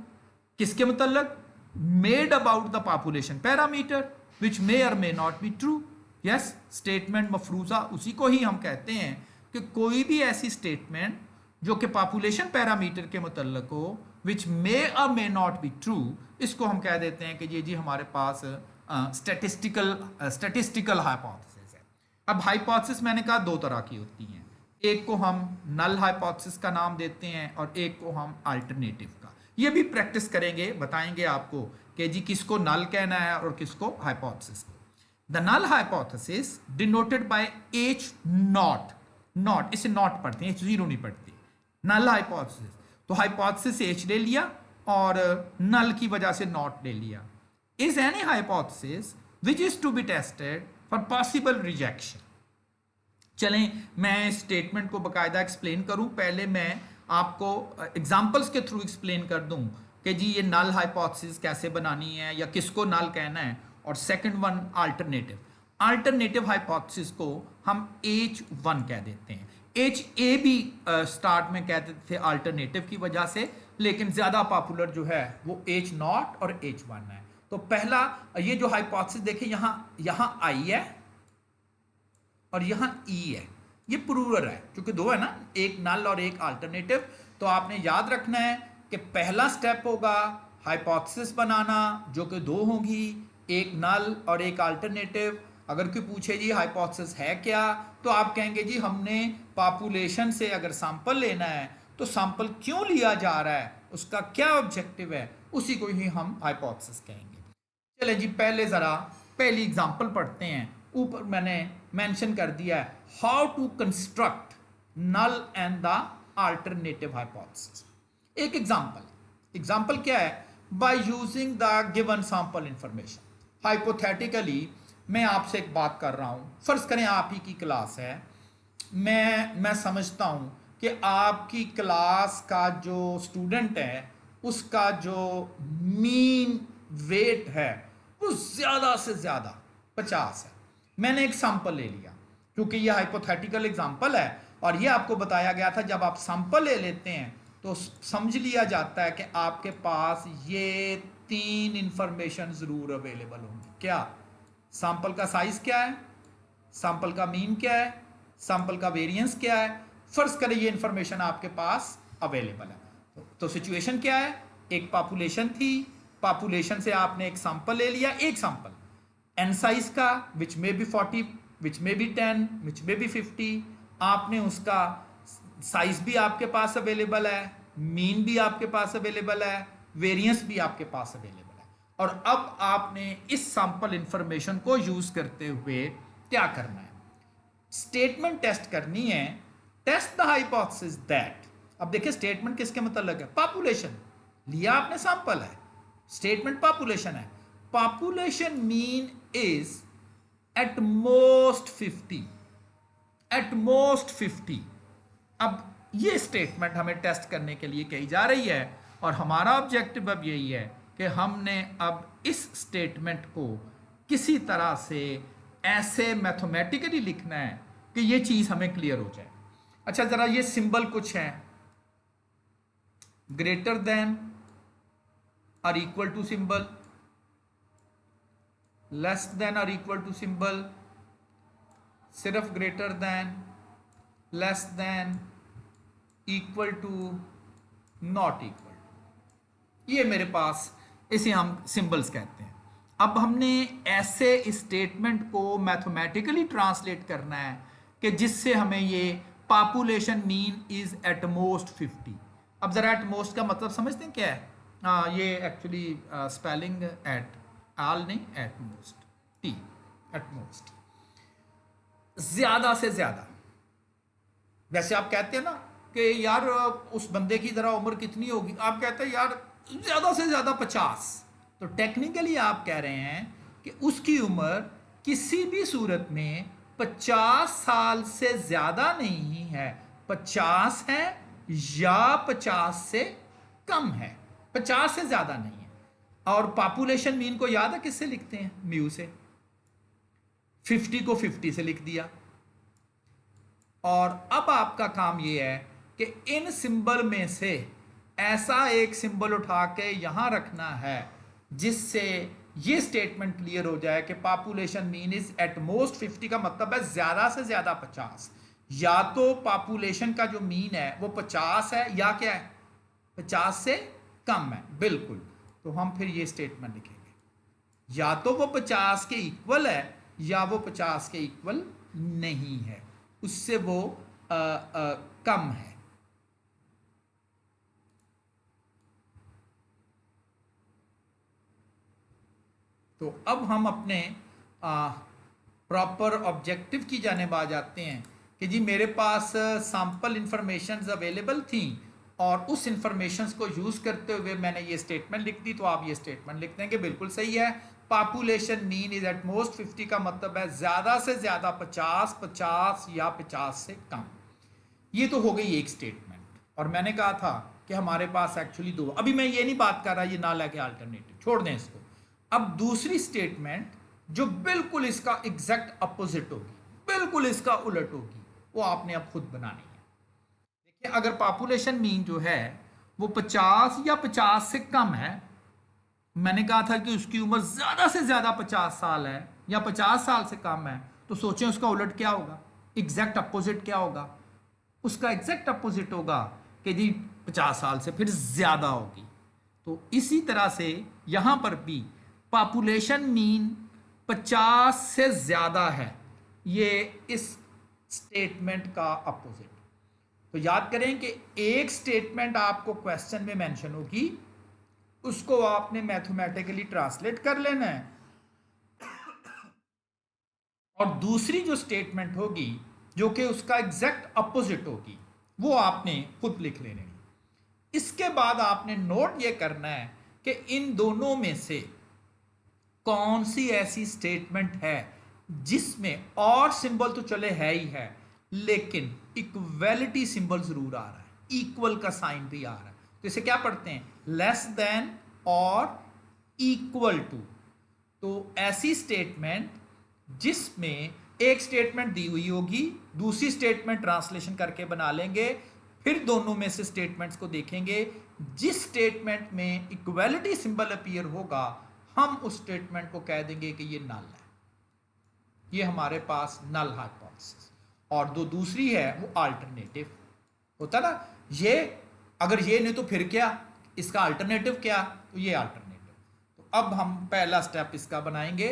किसके मतलब? Made about the population parameter which may और may not be true. Yes, statement मफरूजा उसी को ही हम कहते हैं कि कोई भी ऐसी स्टेटमेंट जो कि पॉपुलेशन पैरामीटर के मतलब हो, विच मे और मे नॉट बी ट्रू, इसको हम कह देते हैं कि ये जी हमारे पास स्टैटिस्टिकल हाइपोथेसिस है। अब हाइपोथेसिस मैंने कहा दो तरह की होती हैं, एक को हम नल हाइपोथेसिस का नाम देते हैं और एक को हम अल्टरनेटिव का। ये भी प्रैक्टिस करेंगे, बताएंगे आपको कि जी किसको नल कहना है और किसको hypothesis. The null hypothesis denoted by H not, not इसे नॉट पढ़ते हैं, जीरो नहीं पढ़ते। नल हाइपोथेसिस, तो हाइपोथेसिस एच ले लिया और नल की वजह से नॉट ले लिया। Is any hypothesis which is to be tested for possible rejection. चलें मैं स्टेटमेंट को बकायदा एक्सप्लेन करूं, पहले मैं आपको एग्जांपल्स के थ्रू एक्सप्लेन कर दूं कि जी ये नल हाइपोथेसिस कैसे बनानी है या किसको नल कहना है। और second one alternative, alternative hypothesis को हम H1 कह देते हैं। HA भी स्टार्ट में कहते थे अल्टरनेटिव की वजह से, लेकिन ज़्यादा पॉपुलर जो है वो H0 और H1 है। तो पहला ये जो हाइपोथेसिस देखिए, यहाँ I है और यहाँ E है, ये प्लूरल है क्योंकि दो है ना, एक नल और एक अल्टरनेटिव। तो आपने याद रखना है कि पहला स्टेप होगा हाइपोथेसिस बनाना जो कि दो होंगी, एक नल और एक अल्टरनेटिव। अगर कोई पूछे जी हाइपोथेसिस है क्या, तो आप कहेंगे जी हमने पॉपुलेशन से अगर सैंपल लेना है तो सैंपल क्यों लिया जा रहा है, उसका क्या ऑब्जेक्टिव है, उसी को ही हम हाइपोथेसिस कहेंगे। चले जी पहले ज़रा पहली एग्जांपल पढ़ते हैं। ऊपर मैंने मेंशन कर दिया है how to construct null and the alternative hypothesis. एक एग्जांपल क्या है? By using the given sample information. Hypothetically मैं आपसे एक बात कर रहा हूँ, फर्ज करें आप ही की क्लास है, मैं समझता हूँ कि आपकी क्लास का जो स्टूडेंट है उसका जो मीन वेट है वो ज़्यादा से ज़्यादा 50 है। मैंने एक सैंपल ले लिया क्योंकि ये हाइपोथेटिकल एग्जांपल है और ये आपको बताया गया था जब आप सैंपल ले लेते हैं तो समझ लिया जाता है कि आपके पास ये 3 इंफॉर्मेशन ज़रूर अवेलेबल होंगी। क्या? सैंपल का साइज क्या है, सैंपल का मीन क्या है, सैंपल का वेरिएंस क्या है। फर्ज करें ये इंफॉर्मेशन आपके पास अवेलेबल है तो सिचुएशन क्या है? एक पॉपुलेशन थी, पॉपुलेशन से आपने एक सैंपल ले लिया, एक सैंपल एन साइज का विच में बी 40, विच में बी 10, विच में बी 50। आपने उसका साइज भी आपके पास अवेलेबल है, मीन भी आपके पास अवेलेबल है, वेरिएंस भी आपके पास अवेलेबल है। और अब आपने इस सैंपल इंफॉर्मेशन को यूज करते हुए क्या करना है? स्टेटमेंट टेस्ट करनी है, टेस्ट द हाइपोथेसिस दैट। अब देखिए स्टेटमेंट किसके मतलब है? पॉपुलेशन लिया आपने, सैंपल है, स्टेटमेंट पॉपुलेशन है। Population mean is at most 50, at most 50। अब ये स्टेटमेंट हमें टेस्ट करने के लिए कही जा रही है और हमारा ऑब्जेक्टिव अब यही है कि हमने अब इस स्टेटमेंट को किसी तरह से ऐसे मैथमेटिकली लिखना है कि ये चीज़ हमें क्लियर हो जाए। अच्छा ज़रा ये सिंबल कुछ हैं, ग्रेटर देन और equal to symbol, less than और इक्वल टू सिंबल, सिर्फ greater than, less than, equal to, not equal to, ये मेरे पास इसे हम सिंबल्स कहते हैं। अब हमने ऐसे स्टेटमेंट को मैथमेटिकली ट्रांसलेट करना है कि जिससे हमें ये population mean is at most 50। अब ज़रा एट मोस्ट का मतलब समझते हैं क्या है? ये एक्चुअली स्पेलिंग एट आल नहीं, at most, T, at most, ज़्यादा से ज़्यादा। वैसे आप कहते हैं ना कि यार उस बंदे की ज़रा उम्र कितनी होगी, आप कहते हैं यार ज़्यादा से ज़्यादा 50। तो टेक्निकली आप कह रहे हैं कि उसकी उम्र किसी भी सूरत में 50 साल से ज़्यादा नहीं है, 50 है या 50 से कम है, 50 से ज़्यादा नहीं है। और पॉपुलेशन मीन को याद है किससे लिखते हैं? म्यू से। 50 को 50 से लिख दिया। और अब आपका काम ये है कि इन सिंबल में से ऐसा एक सिंबल उठा के यहां रखना है जिससे ये स्टेटमेंट क्लियर हो जाए कि population mean is at most 50 का मतलब है ज्यादा से ज्यादा 50। या तो पॉपुलेशन का जो मीन है वो 50 है या क्या है 50 से कम है, बिल्कुल। तो हम फिर ये स्टेटमेंट लिखेंगे या तो वो 50 के इक्वल है या वो 50 के इक्वल नहीं है, उससे वो कम है। तो अब हम अपने प्रॉपर ऑब्जेक्टिव की जानिब आ जाते हैं कि जी मेरे पास सैंपल इंफॉर्मेशंस अवेलेबल थी और उस इंफॉर्मेशंस को यूज़ करते हुए मैंने ये स्टेटमेंट लिख दी। तो आप ये स्टेटमेंट लिख देंगे, बिल्कुल सही है। Population mean is at most 50 का मतलब है ज़्यादा से ज़्यादा 50, 50 या 50 से कम। ये तो हो गई एक स्टेटमेंट। और मैंने कहा था कि हमारे पास एक्चुअली दो, अभी मैं ये नहीं बात कर रहा ये ना लगे अल्टरनेटिव, छोड़ दें इसको। अब दूसरी स्टेटमेंट जो बिल्कुल इसका एग्जैक्ट अपोजिट होगी, बिल्कुल इसका उलट होगी, वो आपने अब खुद बनानी है। देखिए अगर पॉपुलेशन मीन जो है वो 50 या 50 से कम है, मैंने कहा था कि उसकी उम्र ज्यादा से ज्यादा 50 साल है या 50 साल से कम है, तो सोचें उसका उलट क्या होगा, एग्जैक्ट अपोजिट क्या होगा। उसका एग्जैक्ट अपोजिट होगा कि जी 50 साल से फिर ज्यादा होगी। तो इसी तरह से यहां पर भी पॉपुलेशन मीन 50 से ज्यादा है, ये इस स्टेटमेंट का अपोजिट। तो याद करें कि एक स्टेटमेंट आपको क्वेश्चन में मेंशन होगी, उसको आपने मैथमेटिकली ट्रांसलेट कर लेना है, और दूसरी जो स्टेटमेंट होगी जो कि उसका एग्जैक्ट अपोजिट होगी वो आपने खुद लिख लेनी। इसके बाद आपने नोट ये करना है कि इन दोनों में से कौन सी ऐसी स्टेटमेंट है जिसमें और सिंबल तो चले है ही है लेकिन इक्वलिटी सिंबल जरूर आ रहा है, इक्वल का साइन भी आ रहा है। तो इसे क्या पढ़ते हैं, लेस देन और इक्वल टू। तो ऐसी स्टेटमेंट जिसमें एक स्टेटमेंट दी हुई होगी, दूसरी स्टेटमेंट ट्रांसलेशन करके बना लेंगे, फिर दोनों में से स्टेटमेंट्स को देखेंगे, जिस स्टेटमेंट में इक्वलिटी सिंबल अपीयर होगा हम उस स्टेटमेंट को कह देंगे कि ये नल है, ये हमारे पास नल हाइपोथेसिस। और जो दूसरी है वो अल्टरनेटिव होता ना, ये अगर ये नहीं तो फिर क्या, इसका अल्टरनेटिव क्या, तो ये अल्टरनेटिव। तो अब हम पहला स्टेप इसका बनाएंगे,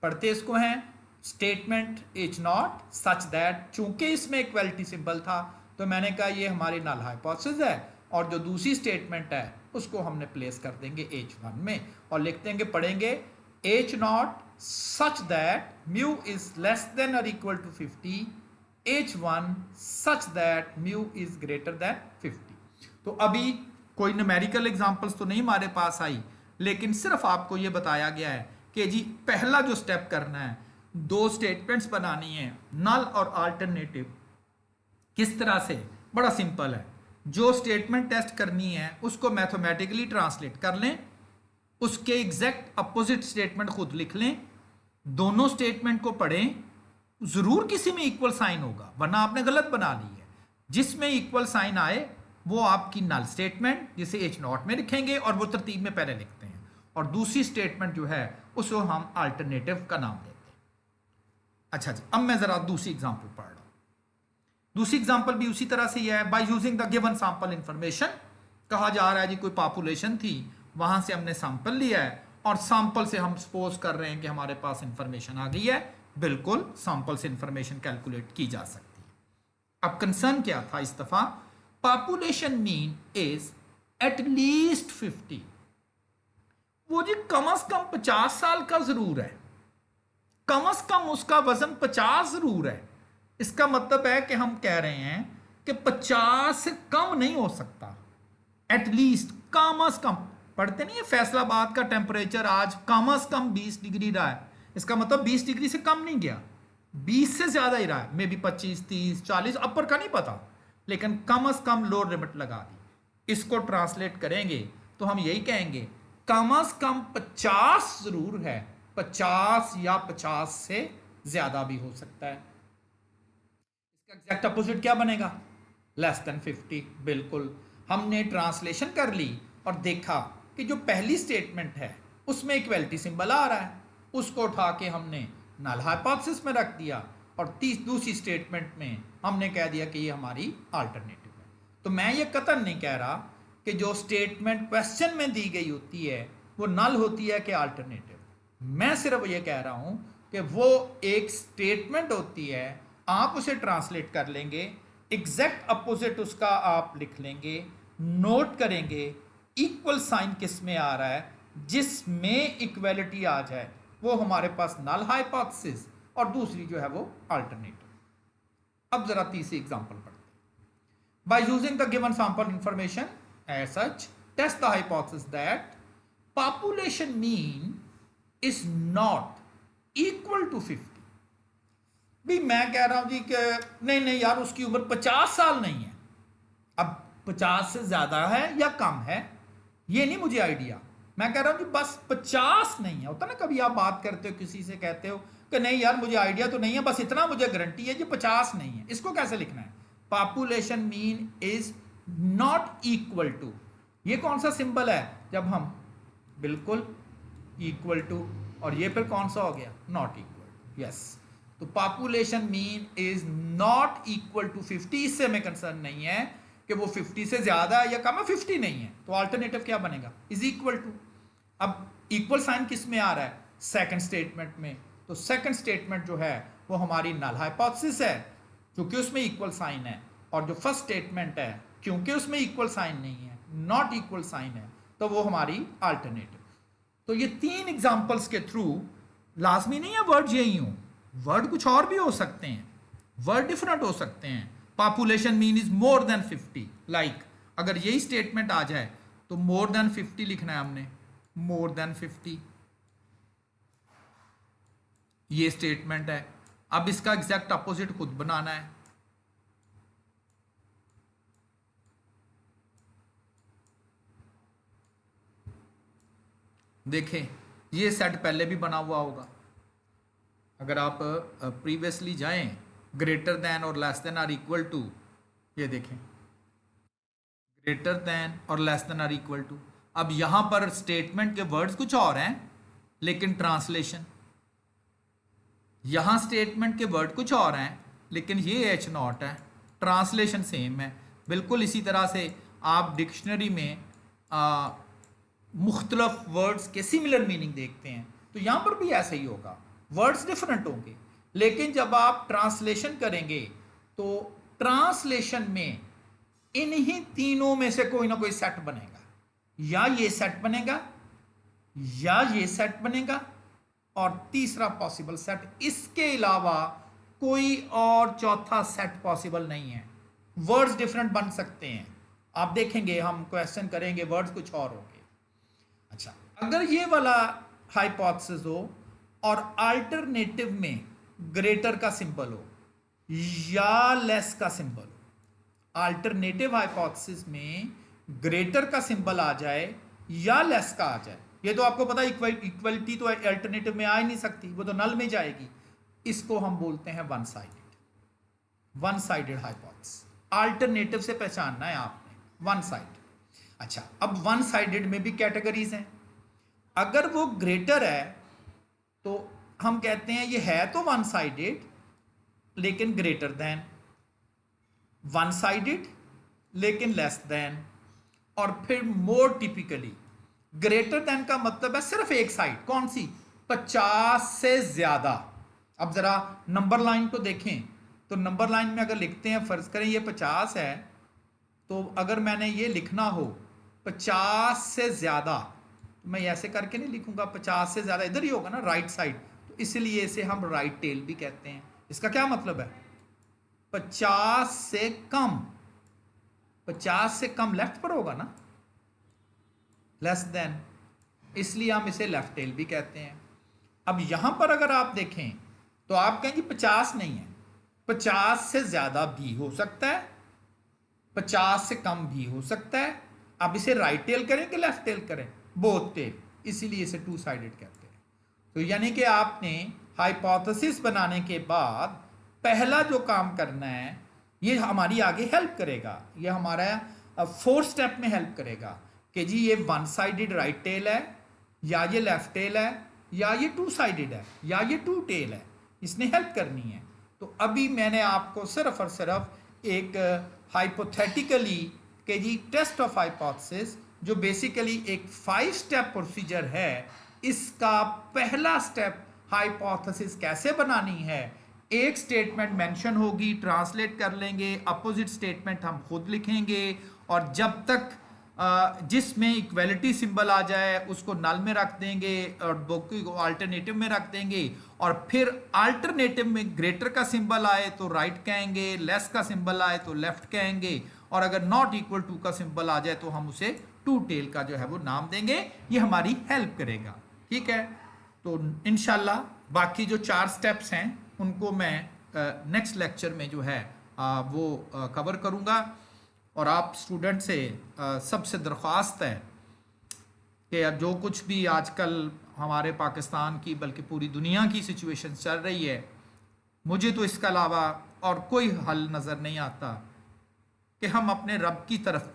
पढ़ते इसको हैं, statement is not such that, चूंकि इसमें इक्वलिटी सिंबल था तो मैंने कहा ये हमारी नल हाइपोथेसिस है, और जो दूसरी स्टेटमेंट है उसको हमने प्लेस कर देंगे H1 में और लिख देंगे, पढ़ेंगे H naught such that mu is less than और equal to 50, H1 such that mu is greater than 50। तो अभी कोई न्यूमेरिकल एग्जांपल्स तो नहीं हमारे पास आई, लेकिन सिर्फ आपको ये बताया गया है कि जी पहला जो स्टेप करना है, दो स्टेटमेंट्स बनानी है नल और अल्टरनेटिव। किस तरह से, बड़ा सिंपल है, जो स्टेटमेंट टेस्ट करनी है उसको मैथमेटिकली ट्रांसलेट कर लें, उसके एग्जैक्ट अपोजिट स्टेटमेंट खुद लिख लें, दोनों स्टेटमेंट को पढ़ें, जरूर किसी में इक्वल साइन होगा वरना आपने गलत बना ली है, जिसमें इक्वल साइन आए वो आपकी नल स्टेटमेंट जिसे H नॉट में लिखेंगे और वो तरतीब में पहले लिखते हैं, और दूसरी स्टेटमेंट जो है उसको हम अल्टरनेटिव का नाम देते हैं। अच्छा जी, अब मैं जरा दूसरी एग्जांपल पढ़ रहा हूं। दूसरी एग्जांपल भी उसी तरह से है, by using the given sample information. कहा जा रहा है जी कोई पॉपुलेशन थी, वहां से हमने सैंपल लिया है और सैंपल से हम सपोज कर रहे हैं कि हमारे पास इंफॉर्मेशन आ गई है। बिल्कुल सैंपल से इंफॉर्मेशन कैलकुलेट की जा सकती है। अब कंसर्न क्या था इस दफा, population mean is at least 50, वो जी कम से कम 50 साल का जरूर है, कम से कम उसका वजन 50 जरूर है। इसका मतलब है कि हम कह रहे हैं कि 50 से कम नहीं हो सकता, एटलीस्ट कम से कम। पढ़ते नहीं है फैसलाबाद का टेम्परेचर आज कम से कम 20 डिग्री रहा है, इसका मतलब 20 डिग्री से कम नहीं गया, 20 से ज्यादा ही रहा है, मे बी 25, 30, 40 अपर का नहीं पता, लेकिन कम से कम लोअर लिमिट लगा दी। इसको ट्रांसलेट करेंगे तो हम यही कहेंगे कम से कम 50 जरूर है, 50 या 50 से ज्यादा भी हो सकता है। इसका एग्जैक्ट अपोजिट क्या बनेगा, लेस देन 50। बिल्कुल, हमने ट्रांसलेशन कर ली और देखा कि जो पहली स्टेटमेंट है उसमें इक्वलिटी सिंबल आ रहा है, उसको उठा के हमने नल हाइपोथेसिस में रख दिया और दूसरी स्टेटमेंट में हमने कह दिया कि ये हमारी अल्टरनेटिव है। तो मैं ये कतई नहीं कह रहा कि जो स्टेटमेंट क्वेश्चन में दी गई होती है वो नल होती है कि अल्टरनेटिव। मैं सिर्फ ये कह रहा हूं कि वो एक स्टेटमेंट होती है, आप उसे ट्रांसलेट कर लेंगे, एग्जैक्ट अपोजिट उसका आप लिख लेंगे, नोट करेंगे इक्वल साइन किस में आ रहा है, जिसमें इक्वलिटी आ जाए वो हमारे पास नल हाइपोथेसिस और दूसरी जो है वो अल्टरनेटिव। अब जरा तीसरी एग्जांपल पढ़ते हैं। By using the given sample information as such test the hypothesis that population mean is not equal to 50। भी मैं कह रहा हूं जी कि नहीं नहीं यार उसकी उम्र 50 साल नहीं है, अब 50 से ज्यादा है या कम है ये नहीं मुझे आइडिया। मैं कह रहा हूं कि बस 50 नहीं है। होता ना कभी आप बात करते हो किसी से कहते हो कि नहीं यार मुझे आइडिया तो नहीं है, बस इतना मुझे गारंटी है जी 50 नहीं है। इसको कैसे लिखना है? Population mean is not equal to, ये कौन सा सिंबल है? जब हम बिल्कुल इक्वल टू, और ये फिर कौन सा हो गया? Not equal. यस, तो population mean is not equal to 50। इससे हमें कंसर्न नहीं है कि वो 50 से ज्यादा है या कम है, 50 नहीं है। तो अल्टरनेटिव क्या बनेगा? Is equal to. अब इक्वल साइन किस में आ रहा है? सेकंड स्टेटमेंट में। तो सेकंड स्टेटमेंट जो है वो हमारी नल हाइपोथेसिस है क्योंकि उसमें इक्वल साइन है, और जो फर्स्ट स्टेटमेंट है क्योंकि उसमें इक्वल साइन नहीं है, नॉट इक्वल साइन है, तो वो हमारी अल्टरनेटिव। तो ये तीन एग्जांपल्स के थ्रू, लाजमी नहीं है वर्ड यही हो, वर्ड कुछ और भी हो सकते हैं, वर्ड डिफरेंट हो सकते हैं। Population mean is more than 50, like अगर यही स्टेटमेंट आ जाए तो मोर देन 50 लिखना है हमने, मोर देन 50 ये स्टेटमेंट है। अब इसका एग्जैक्ट अपोजिट खुद बनाना है। देखें ये सेट पहले भी बना हुआ होगा, अगर आप प्रीवियसली जाएं, ग्रेटर देन और less than or equal to, ये देखें ग्रेटर देन और less than or equal to. अब यहां पर स्टेटमेंट के वर्ड्स कुछ और हैं लेकिन ट्रांसलेशन, यहां स्टेटमेंट के वर्ड कुछ और हैं लेकिन ये एच नॉट है, ट्रांसलेशन सेम है। बिल्कुल इसी तरह से आप डिक्शनरी में मुख्तलफ वर्ड्स के सिमिलर मीनिंग देखते हैं, तो यहां पर भी ऐसा ही होगा, वर्ड्स डिफरेंट होंगे लेकिन जब आप ट्रांसलेशन करेंगे तो ट्रांसलेशन में इन्हीं तीनों में से कोई ना कोई सेट बनेगा, या ये सेट बनेगा या ये सेट बनेगा, और तीसरा पॉसिबल सेट, इसके अलावा कोई और चौथा सेट पॉसिबल नहीं है। वर्ड्स डिफरेंट बन सकते हैं, आप देखेंगे हम क्वेश्चन करेंगे वर्ड्स कुछ और होंगे। अच्छा, अगर ये वाला हाइपोथेसिस हो और अल्टरनेटिव में ग्रेटर का सिंबल हो या लेस का सिंबल हो, अल्टरनेटिव हाइपोथेसिस में ग्रेटर का सिंबल आ जाए या लेस का आ जाए, ये तो आपको पता है इक्वलिटी तो अल्टरनेटिव में आ ही नहीं सकती, वो तो नल में जाएगी। इसको हम बोलते हैं one sided, one sided hypothesis. Alternative से पहचानना है आपने, वन साइड। अच्छा, अब वन साइडेड में भी कैटेगरीज हैं। अगर वो ग्रेटर है तो हम कहते हैं ये है तो वन साइडेड लेकिन ग्रेटर देन, वन साइडेड लेकिन लेस देन, और फिर मोर टिपिकली ग्रेटर देन का मतलब है सिर्फ एक साइड, कौन सी? 50 से ज्यादा। अब जरा नंबर लाइन को देखें, तो नंबर लाइन में अगर लिखते हैं, फर्ज करें ये 50 है, तो अगर मैंने ये लिखना हो 50 से ज्यादा, तो मैं ऐसे करके नहीं लिखूंगा, 50 से ज्यादा इधर ही होगा ना, राइट साइड, तो इसलिए इसे हम राइट टेल भी कहते हैं। इसका क्या मतलब है? 50 से कम, 50 से कम लेफ्ट पर होगा ना, लेस देन, इसलिए हम इसे लेफ्ट टेल भी कहते हैं। अब यहां पर अगर आप देखें तो आप कहेंगे 50 नहीं है, 50 से ज्यादा भी हो सकता है, 50 से कम भी हो सकता है। अब इसे राइट टेल करें कि लेफ्ट टेल करें? बोथ टेल, इसीलिए इसे टू साइडेड कहते हैं। तो यानी कि आपने हाइपोथेसिस बनाने के बाद पहला जो काम करना है ये हमारी आगे हेल्प करेगा, ये हमारा 4 स्टेप में हेल्प करेगा कि जी ये 1 साइडेड राइट टेल है, या ये लेफ्ट टेल है, या ये 2 साइडेड है, या ये 2 टेल है, इसने हेल्प करनी है। तो अभी मैंने आपको सिर्फ और सिर्फ एक हाइपोथेटिकली कि जी टेस्ट ऑफ हाइपोथेसिस जो बेसिकली एक 5 स्टेप प्रोसीजर है, इसका पहला स्टेप हाइपोथेसिस कैसे बनानी है, एक स्टेटमेंट मेंशन होगी, ट्रांसलेट कर लेंगे, अपोजिट स्टेटमेंट हम खुद लिखेंगे, और जब तक जिसमें इक्वलिटी सिंबल आ जाए उसको नल में रख देंगे और बाकी को अल्टरनेटिव में रख देंगे, और फिर अल्टरनेटिव में ग्रेटर का सिंबल आए तो राइट कहेंगे, लेस का सिंबल आए तो लेफ्ट कहेंगे, और अगर नॉट इक्वल टू का सिंबल आ जाए तो हम उसे टू टेल का जो है वो नाम देंगे। ये हमारी हेल्प करेगा, ठीक है। तो इंशाल्लाह बाकी जो 4 स्टेप्स हैं उनको मैं नेक्स्ट लेक्चर में जो है वो कवर करूँगा। और आप स्टूडेंट से सबसे दरख्वास्त है कि अब जो कुछ भी आजकल हमारे पाकिस्तान की बल्कि पूरी दुनिया की सिचुएशन चल रही है, मुझे तो इसके अलावा और कोई हल नज़र नहीं आता कि हम अपने रब की तरफ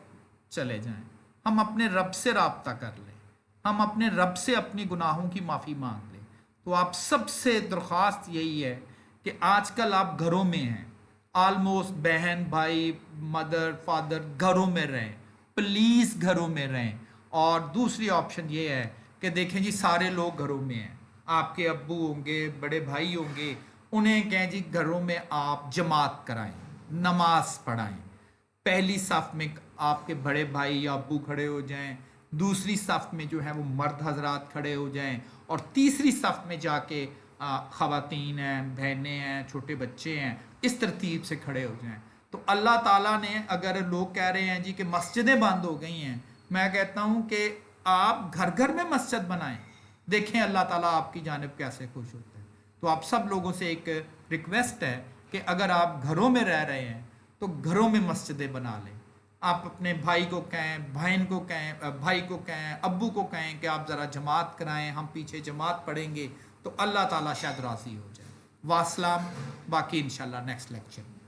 चले जाएं, हम अपने रब से राब्ता कर लें, हम अपने रब से अपनी गुनाहों की माफ़ी मांग लें। तो आप सबसे दरख्वास्त यही है कि आजकल आप घरों में हैं, ऑलमोस्ट बहन भाई मदर फादर घरों में रहें, प्लीज़ घरों में रहें। और दूसरी ऑप्शन ये है कि देखें जी सारे लोग घरों में हैं, आपके अब्बू होंगे, बड़े भाई होंगे, उन्हें कहें जी घरों में आप जमात कराएं, नमाज पढ़ाएं, पहली सफ में आपके बड़े भाई या अब्बू खड़े हो जाएं, दूसरी सफ में जो है वो मर्द हजरात खड़े हो जाएं, और तीसरी सफ में जाके ख़वातीन हैं, बहनें हैं, छोटे बच्चे हैं, इस तरतीब से खड़े हो जाएं। तो अल्लाह ताला ने, अगर लोग कह रहे हैं जी कि मस्जिदें बंद हो गई हैं, मैं कहता हूं कि आप घर घर में मस्जिद बनाएं, देखें अल्लाह ताला आपकी जानिब कैसे खुश होते हैं। तो आप सब लोगों से एक रिक्वेस्ट है कि अगर आप घरों में रह रहे हैं तो घरों में मस्जिदें बना लें। आप अपने भाई को कहें, बहन को कहें, भाई को कहें, अब्बू को कहें कि आप ज़रा जमात कराएं, हम पीछे जमात पढ़ेंगे, तो अल्लाह ताला शायद राज़ी हो जाए। वासलाम, बाकी इंशाल्लाह नेक्स्ट लेक्चर में।